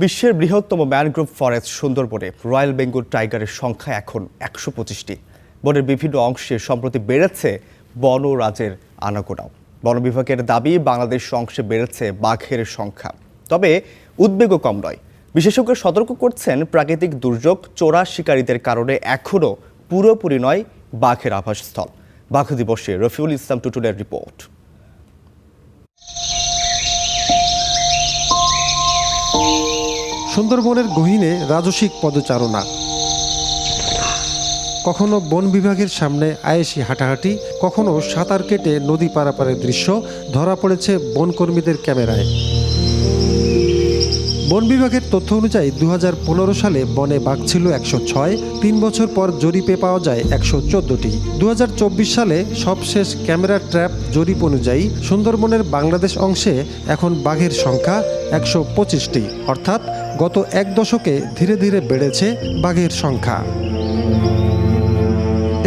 বিশ্বের বৃহত্তম mangrove forest সুন্দরবনে রয়্যাল বেঙ্গল টাইগারের সংখ্যা এখন ১২৫টি। বনের বিভিন্ন অংশে সম্প্রতি বেড়েছে বনরাজের আনাগোনাও। বন বিভাগের দাবি, বাংলাদেশ অংশে বেড়েছে বাঘের সংখ্যা। তবে উদ্বেগও কম নয়। বিশেষজ্ঞ সতর্ক করছেন, প্রাকৃতিক দুর্যোগ, চোরা শিকারীদের কারণে এখনও পুরোপুরি নয় বাঘের আবাসস্থল। বাঘ দিবসে রফিউল ইসলাম টুটুলের রিপোর্ট। সুন্দরবনের গহীনে রাজসিক পদচারণা, কখনো বন বিভাগের সামনে আয়েশি হাঁটাহাঁটি, কখনো সাঁতার কেটে নদী পারাপারের দৃশ্য ধরা পড়েছে বনকর্মীদের ক্যামেরায়। বন বিভাগের তথ্য অনুযায়ী ২০১৫ সালে বনে বাঘ ছিল ১০৬, ৩ বছর পর জরিপে পাওয়া যায় ১১৪টি। ২০২৪ সালে সবশেষ ক্যামেরা ট্র্যাপ জরিপ অনুযায়ী সুন্দরবনের বাংলাদেশ অংশে এখন বাঘের সংখ্যা ১২৫টি, অর্থাৎ গত এক দশকে ধীরে ধীরে বেড়েছে বাঘের সংখ্যা।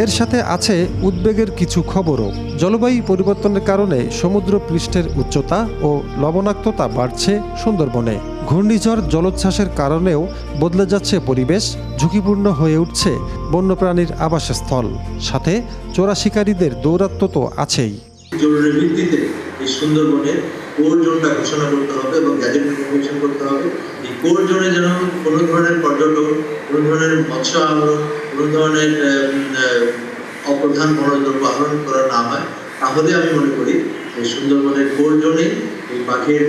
এর সাথে আছে উদ্বেগের কিছু খবরও। জলবায়ু পরিবর্তনের কারণে সমুদ্র পৃষ্ঠের উচ্চতা ও লবণাক্ততা বাড়ছে সুন্দরবনে। ঘূর্ণিঝড়, জলোচ্ছ্বাসের কারণেও বদলে যাচ্ছে পরিবেশ, ঝুঁকিপূর্ণ হয়ে উঠছে বন্যপ্রাণীর আবাসস্থল। সাথে চোরা শিকারীদের দৌরাত্ম্য তো আছেই। জরুরি ভিত্তিতে এই সুন্দরবনের কোর জোনটা ঘোষণা করতে হবে এবং গ্যাজেট রেগুলেশন করতে হবে। এই কোর জোনে যেন কোনো ধরনের পর্যটন, কোনো ধরনের মৎস্য আহরণ, কোনো ধরনের অপ্রধান বনদ্রব্য আহরণ করা না হয়। তাহলে আমি মনে করি যে সুন্দরবনের কোর জোনে এই পাখির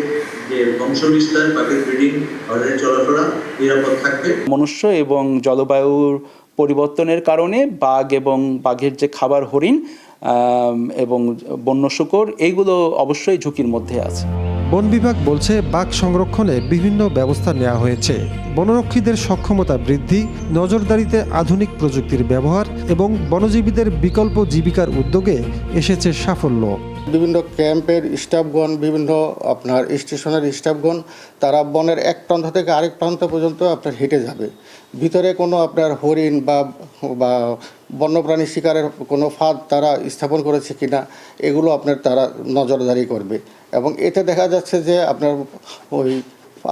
যে বংশবিস্তার, পাখির ব্রিডিং, পাখির চলাফেরা নিরাপদ থাকবে। মনুষ্য এবং জলবায়ুর পরিবর্তনের কারণে বাঘ এবং বাঘের যে খাবার হরিণ এবং বন্য শূকর, এইগুলো অবশ্যই ঝুঁকির মধ্যে আছে। বন বিভাগ বলছে, বাঘ সংরক্ষণে বিভিন্ন ব্যবস্থা নেওয়া হয়েছে। বনরক্ষীদের সক্ষমতা বৃদ্ধি, নজরদারিতে আধুনিক প্রযুক্তির ব্যবহার এবং বনজীবীদের বিকল্প জীবিকার উদ্যোগে এসেছে সাফল্য। বিভিন্ন ক্যাম্পের স্টাফগণ, বিভিন্ন আপনার স্টেশনের স্টাফগণ, তারা বনের এক প্রান্ত থেকে আরেক প্রান্ত পর্যন্ত আপনার হেঁটে যাবে। ভিতরে কোনো আপনার হরিণ বা বন্যপ্রাণী শিকারের কোনো ফাঁদ তারা স্থাপন করেছে কিনা, এগুলো আপনার তারা নজরদারি করবে। এবং এতে দেখা যাচ্ছে যে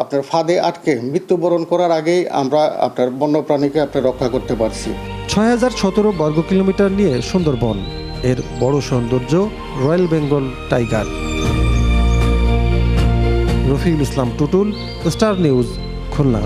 আপনার ফাঁদে আটকে মৃত্যুবরণ করার আগেই আমরা আপনার বন্যপ্রাণীকে আপনার রক্ষা করতে পারছি। ৬০১৭ বর্গ কিলোমিটার নিয়ে সুন্দরবন। এর বড় সৌন্দর্য royal Bengal tiger. Rafiul Islam Tutul, star news, Khulna.